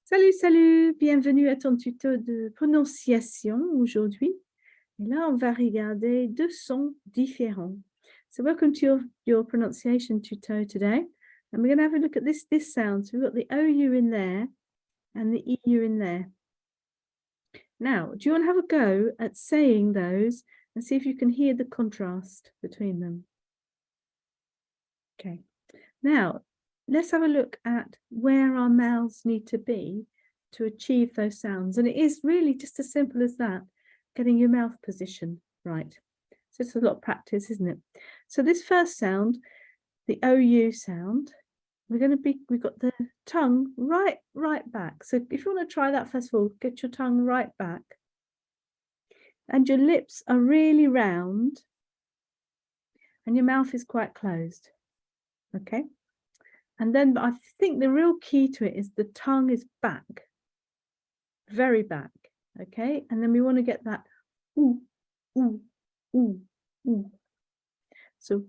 Salut, salut, bienvenue à ton tuto de prononciation aujourd'hui. Et là, on va regarder deux sons différents. So welcome to your pronunciation tuto today. And we're going to have a look at this sound. So we've got the OU in there and the EU in there. Now, do you want to have a go at saying those and see if you can hear the contrast between them? Okay. Now, let's have a look at where our mouths need to be to achieve those sounds. And it is really just as simple as that, getting your mouth position right. So it's a lot of practice, isn't it? So this first sound, the OU sound, we've got the tongue right back. So if you want to try that first of all, get your tongue right back. And your lips are really round and your mouth is quite closed. Okay. And then I think the real key to it is the tongue is back, very back, okay? And then we want to get that ooh, ooh, ooh, ooh. So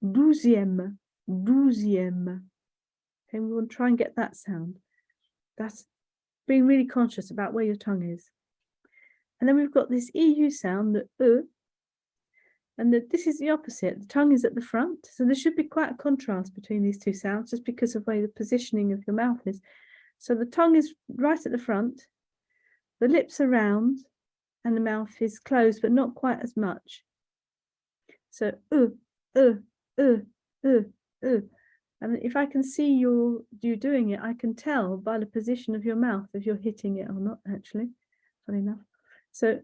douzième, douzième. Okay, we want to try and get that sound. That's being really conscious about where your tongue is. And then we've got this EU sound, the and this is the opposite. The tongue is at the front. So there should be quite a contrast between these two sounds just because of where the positioning of your mouth is. So the tongue is right at the front, the lips are round, and the mouth is closed, but not quite as much. So, And if I can see you doing it, I can tell by the position of your mouth if you're hitting it or not, actually. Funny enough. So,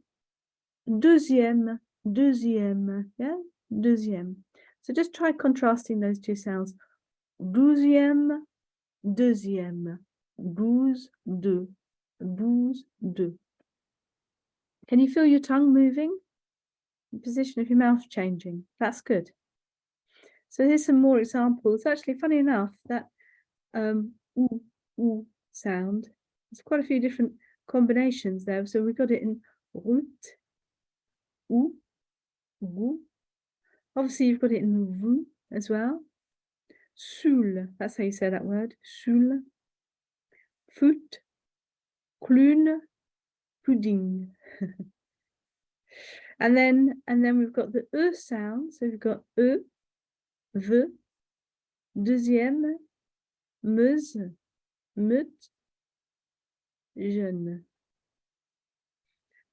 deuxième, deuxième, yeah, deuxième. So just try contrasting those two sounds. Douzième, deuxième, douze, deux, douze, deux. Can you feel your tongue moving? The position of your mouth changing. That's good. So here's some more examples. Actually, funny enough, that ooh sound. There's quite a few different combinations there. So we got it in route, ou, vous. Obviously, you've got it in vous as well. Soul, that's how you say that word. Soul. Foot, clune, pudding. and then we've got the e sound. So we've got e, v, deuxième, meuse, meute, jeune.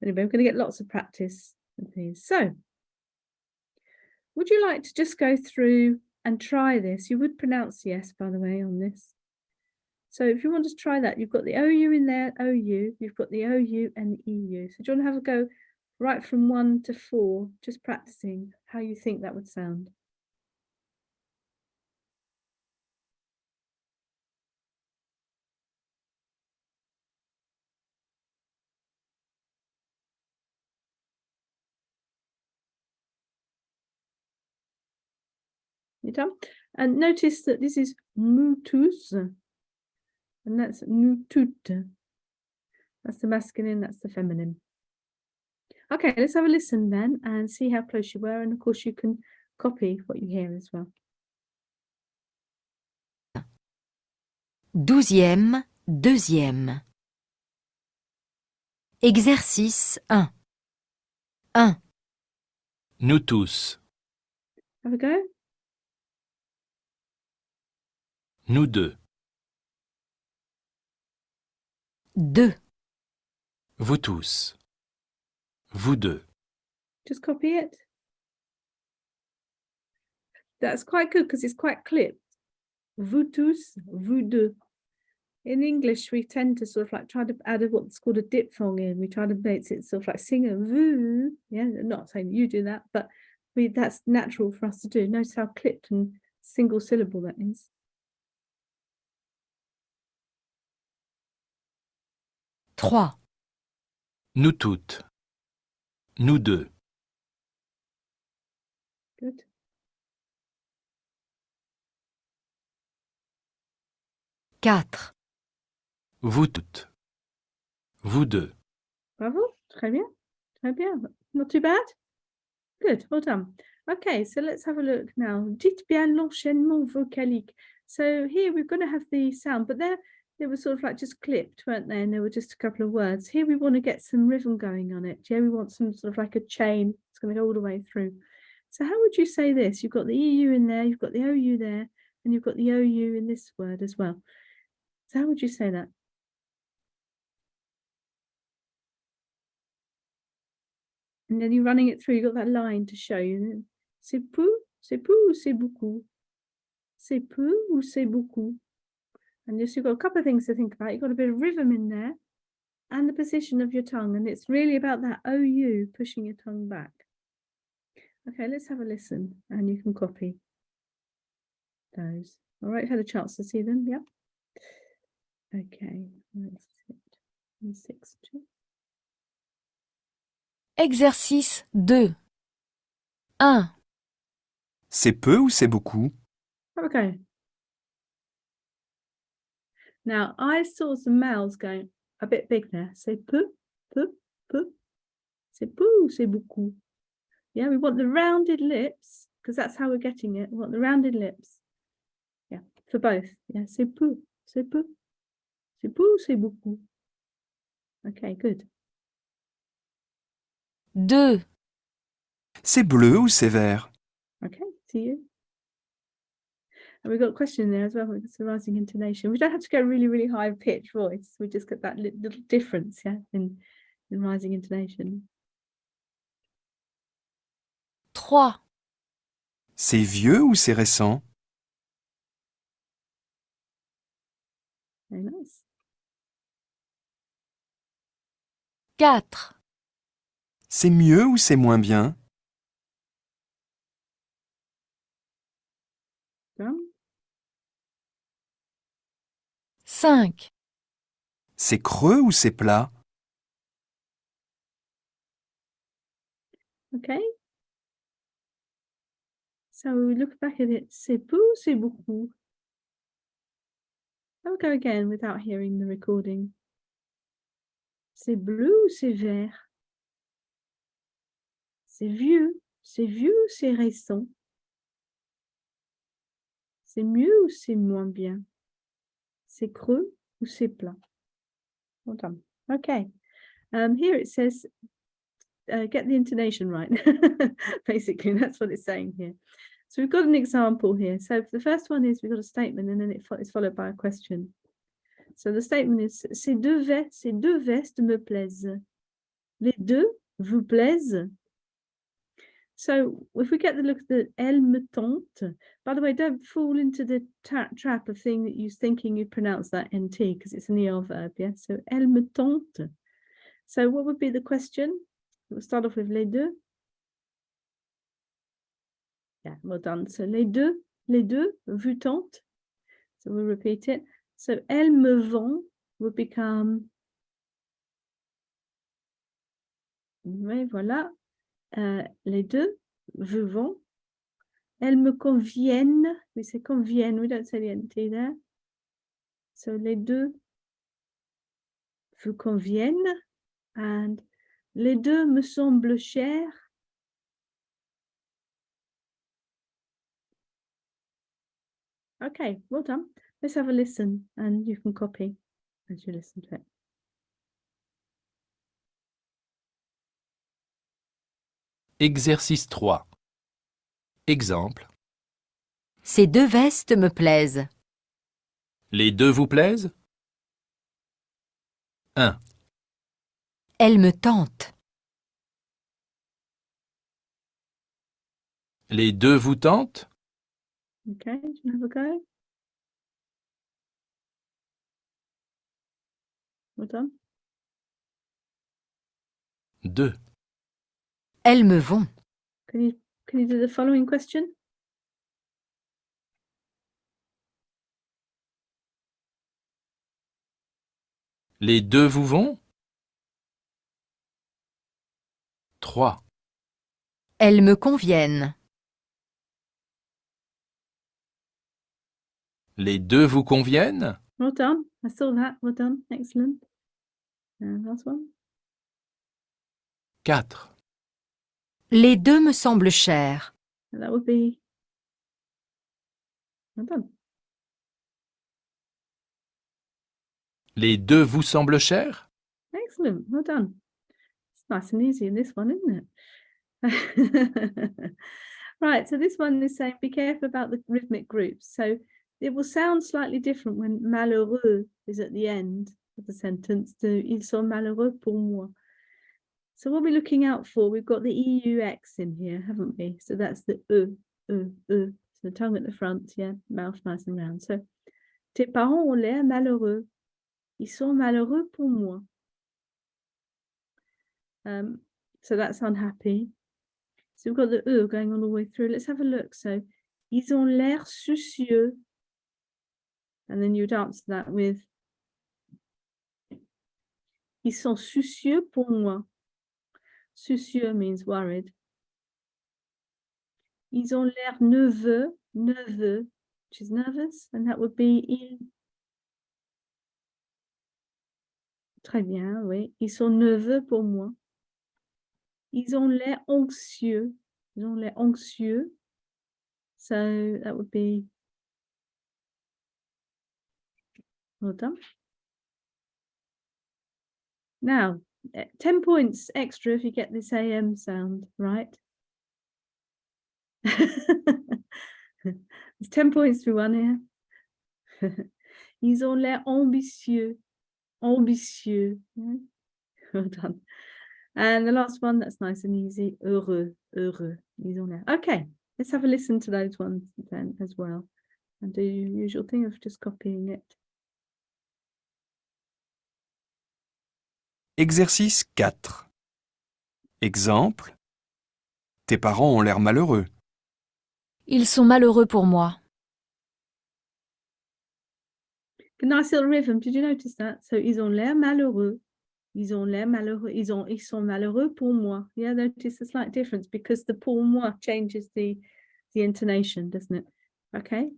Anyway, I'm going to get lots of practice with these. So, would you like to just go through and try this? You would pronounce yes, by the way, on this. So if you want to try that, you've got the OU in there, OU, you've got the OU and the EU. So do you want to have a go right from 1 to 4, just practicing how you think that would sound? You done? And notice that this is nous tous, and that's nous toutes. That's the masculine, that's the feminine. Okay, let's have a listen then and see how close you were. And of course, you can copy what you hear as well. Douzième, deuxième. Exercice 1. 1. Nous tous, Have a go. nous deux, 2. vous tous, vous deux, Just copy it. That's quite good because it's quite clipped. Vous tous, vous deux. In English, we tend to sort of like try to add what's called a diphthong in. We try to make it sort of like sing a vous. Yeah, not saying you do that, but that's natural for us to do. Notice how clipped and single syllable that is. 3. nous toutes, nous deux, Good. 4. vous toutes, vous deux, Bravo. Très bien. Très bien. Not too bad. Good. Well done. Okay, so let's have a look now. Dites bien l'enchaînement vocalique. So here we're going to have the sound, but they were sort of like just clipped, weren't they? And there were just a couple of words. Here we want to get some rhythm going on it. Yeah, we want some sort of like a chain. It's going to go all the way through. So how would you say this? You've got the EU in there, you've got the OU there, and you've got the OU in this word as well. So how would you say that? And then you're running it through, you've got that line to show you. C'est peu ou c'est beaucoup? C'est peu ou c'est beaucoup? And just you've got a couple of things to think about. You've got a bit of rhythm in there and the position of your tongue. And it's really about that OU pushing your tongue back. Okay, let's have a listen and you can copy those. All right, had a chance to see them, yeah? Okay, let's sit. 6, 2. Exercice 2. 1, C'est peu ou c'est beaucoup? Okay. Now, I saw some mouths going a bit big there. C'est peu, peu, peu. C'est peu ou c'est beaucoup? Yeah, we want the rounded lips because that's how we're getting it. We want the rounded lips. Yeah, for both. Yeah, c'est peu, c'est peu. C'est peu ou c'est beaucoup? Okay, good. 2, C'est bleu ou c'est vert? Okay, see you. And we've got a question in there as well. It's a rising intonation. We don't have to go really, really high pitch voice. We just get that little difference, yeah, in rising intonation. 3, C'est vieux ou c'est récent? Very nice. 4, C'est mieux ou c'est moins bien? Done. 5, C'est creux ou c'est plat? Okay. So we look back at it. C'est peu ou c'est beaucoup? I'll go again without hearing the recording. C'est bleu ou c'est vert? C'est vieux ou c'est récent? C'est mieux ou c'est moins bien? C'est creux ou c'est plat? Well done. Okay. Here it says, get the intonation right. Basically, that's what it's saying here. So we've got an example here. So the first one is we've got a statement and then it's followed by a question. So the statement is, ces deux vestes me plaisent. Les deux vous plaisent? So if we get the look at the elle me tente, by the way, don't fall into the trap of thinking you pronounce that NT because it's an ER verb, yeah? So elle me tente. So what would be the question? We'll start off with les deux. Yeah, well done. So les deux vous tentent. So we'll repeat it. So elle me vend would become, oui, voilà. Les deux vous vont. Elles me conviennent. We say conviennent. We don't say the NT there. So les deux vous conviennent. And les deux me semblent chers. Okay, well done. Let's have a listen and you can copy as you listen to it. Exercice 3. Exemple. ces deux vestes me plaisent. Les deux vous plaisent? 1. Elles me tentent. Les deux vous tentent? Okay, do you have a go? Well done. 2. Elles me vont. Can you do the following question? Les deux vous vont? 3. Elles me conviennent. Les deux vous conviennent? Well done. I saw that. Well done. Excellent. And last one. 4. Les deux me semblent chers. And that would be. Well done. Les deux vous semblent chers? Excellent. Well done. It's nice and easy in this one, isn't it? Right, so this one is saying be careful about the rhythmic groups. So it will sound slightly different when malheureux is at the end of the sentence to ils sont malheureux pour moi. So what we're looking out for, we've got the EUX in here, haven't we? So that's the E. So the tongue at the front, yeah, mouth nice and round. So tes parents ont l'air malheureux. Ils sont malheureux pour moi. So that's unhappy. So we've got the E going all the way through. Let's have a look. So, ils ont l'air soucieux. And then you'd answer that with ils sont soucieux pour moi. Soucieux means worried. Ils ont l'air nerveux, which is nervous, and that would be ils. Très bien, oui. Ils sont nerveux pour moi. Ils ont l'air anxieux. Ils ont l'air anxieux. So that would be. Well done. Now, 10 points extra if you get this AM sound right. There's 10 points to one here. Ils ont l'air ambitieux. Ambitieux. Yeah. Well done. And the last one, that's nice and easy. Heureux. Heureux. Ils ont l'air. Okay, let's have a listen to those ones then as well. And do your usual thing of just copying it. Exercice 4. Exemple. Tes parents ont l'air malheureux. Ils sont malheureux pour moi. Nice little rhythm. Did you notice that? So, ils ont l'air malheureux. Ils ont l'air malheureux. Ils sont malheureux pour moi. Yeah, notice a slight difference because the pour moi changes the intonation, doesn't it? Okay.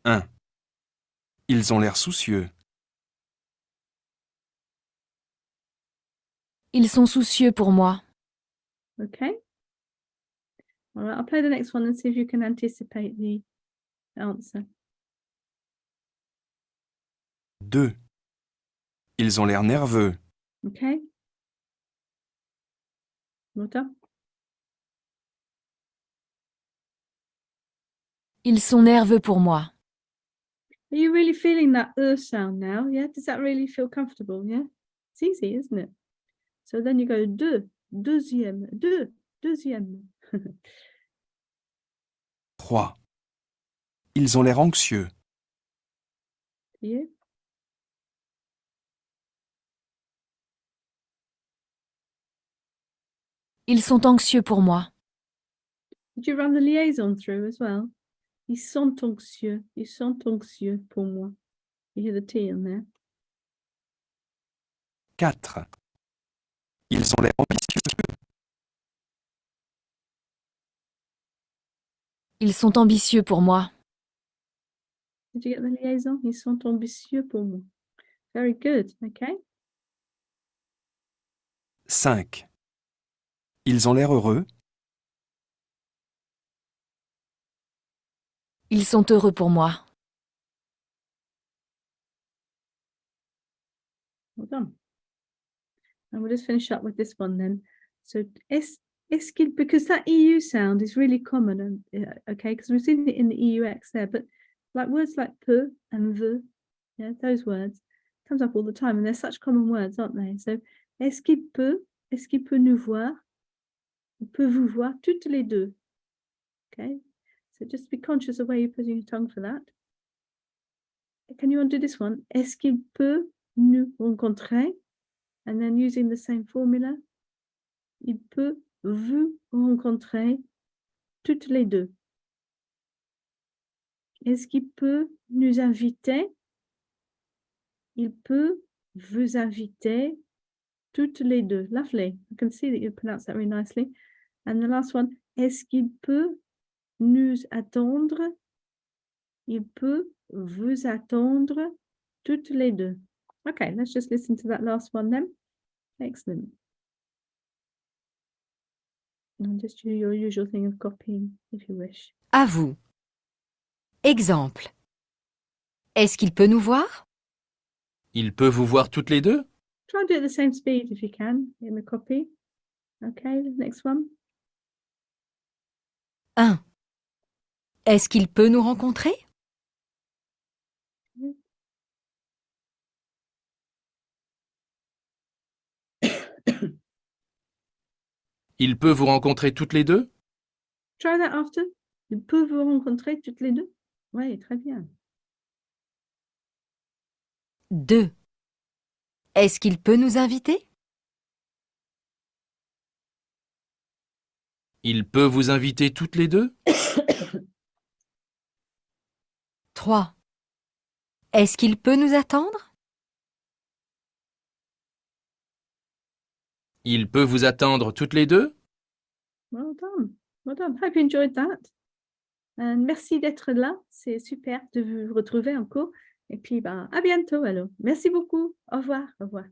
1. Ils ont l'air soucieux. Ils sont soucieux pour moi. Okay. All right, I'll play the next one and see if you can anticipate the answer. 2. Ils ont l'air nerveux. Okay. Well done. Ils sont nerveux pour moi. Are you really feeling that sound now? Yeah. Does that really feel comfortable? Yeah. It's easy, isn't it? So then you go deuxième, deuxième. 3. Ils ont l'air anxieux. Yeah. Ils sont anxieux pour moi. Did you run the liaison through as well? Ils sont anxieux pour moi. You hear the T in there. 4. Ils ont l'air ambitieux. Ils sont ambitieux pour moi. Did you get the liaison? Ils sont ambitieux pour moi. Very good. Okay. 5. Ils ont l'air heureux. Ils sont heureux pour moi. Well done. And we'll just finish up with this one then. So est-ce qu'il, because that EU sound is really common, and okay, because we've seen it in the EUX there, but like words like peu and veut, yeah, those words comes up all the time, and they're such common words, aren't they? So est-ce qu'il peut nous voir? Il peut vous voir toutes les deux. Okay, so just be conscious of where you're putting your tongue for that. Can you undo this one? Est-ce qu'il peut nous rencontrer? And then using the same formula, il peut vous rencontrer toutes les deux. Est-ce qu'il peut nous inviter? Il peut vous inviter toutes les deux. Lovely. I can see that you pronounce that very nicely. And the last one, est-ce qu'il peut nous attendre? Il peut vous attendre toutes les deux. Okay, let's just listen to that last one then. Excellent. And just do your usual thing of copying if you wish. À vous. Exemple. Est-ce qu'il peut nous voir? Il peut vous voir toutes les deux? Try and do it at the same speed if you can in the copy. Okay, the next one. 1. Est-ce qu'il peut nous rencontrer? Il peut vous rencontrer toutes les deux? Try that after. Ils peuvent vous rencontrer toutes les deux. Oui, très bien. 2. Est-ce qu'il peut nous inviter? Il peut vous inviter toutes les deux? 3. Est-ce qu'il peut nous attendre? Il peut vous attendre toutes les deux? Well done. Well done. Hope you enjoyed that. Merci d'être là. C'est super de vous retrouver en cours. Et puis, à bientôt alors. Merci beaucoup. Au revoir. Au revoir.